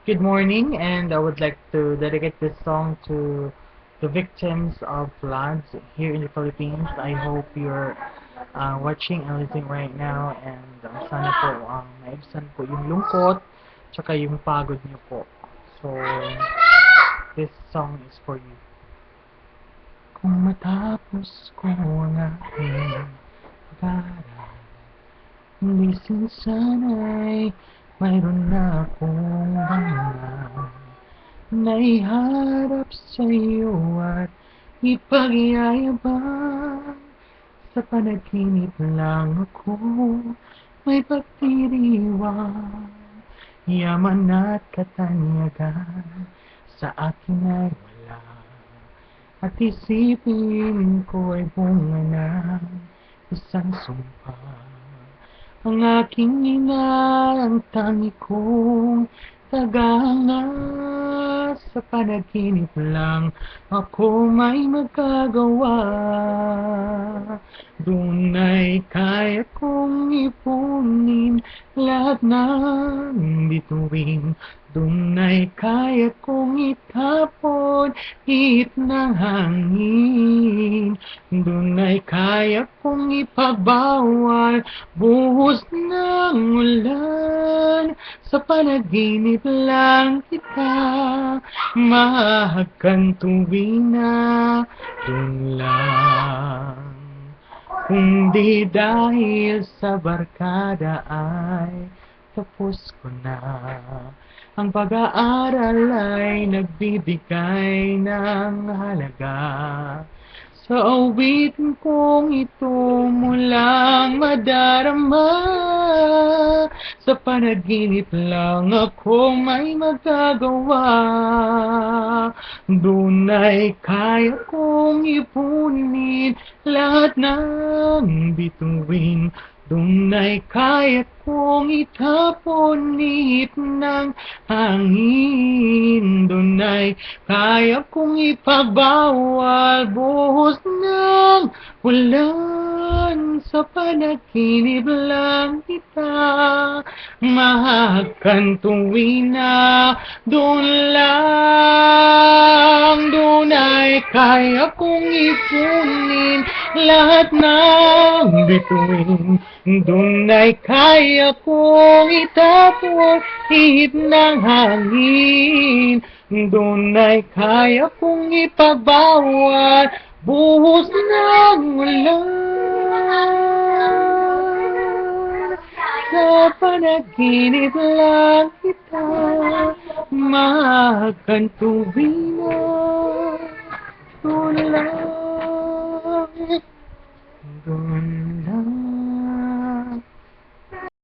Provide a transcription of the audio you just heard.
Good morning, and I would like to dedicate this song to the victims of floods here in the Philippines. I hope you're watching and listening right now, and sana po maibsan po yung lungkot tsaka yung pagod niyo po. So, this song is for you. Kung matapos ko ang aking pag-aaral, hindi sana'y mayroon na akong banal na iharap sa'yo at ipagyayabang. Sa panaginip lang ako may pagdiriwang, yaman at katanyagan sa akin ay wala, at isipin ko ay bunga ng isang sumpa. Ang aking ina, ang tangi kong tagahanga, sa panaginip lang ako may magagawa. Doon ay kaya kong ipunin lahat ng bituin. Doon ay kaya kong itapon hit ng hangin. Doon ay kaya kong ipagbawal buhos ng ulan. Sa panaginip lang kita mahahagan tuwing na doon lang. Kung di dahil sa barkada ay tapos ko na ang pag-aaral, ay nagbibigay ng halaga sa awitin kong ito mo lang madarama. Sa panaginip lang ako may magagawa. Doon ay kaya kong ipunin lahat ng bituin. Doon ay kaya kong itapon hit ng hangin. Doon ay kaya kong ipagbawal buhos ng ulan. Sa panaginip lang kita mahahagan tuwing na doon lang. Doon ay kaya kong ipunin lahat ng bituin. Doon ay kaya kong itapon hit ng hangin. Doon ay kaya kong ipagbawal buhos ng ulan. Sa panaginip lang kita mahahagan tuwing na doon lang.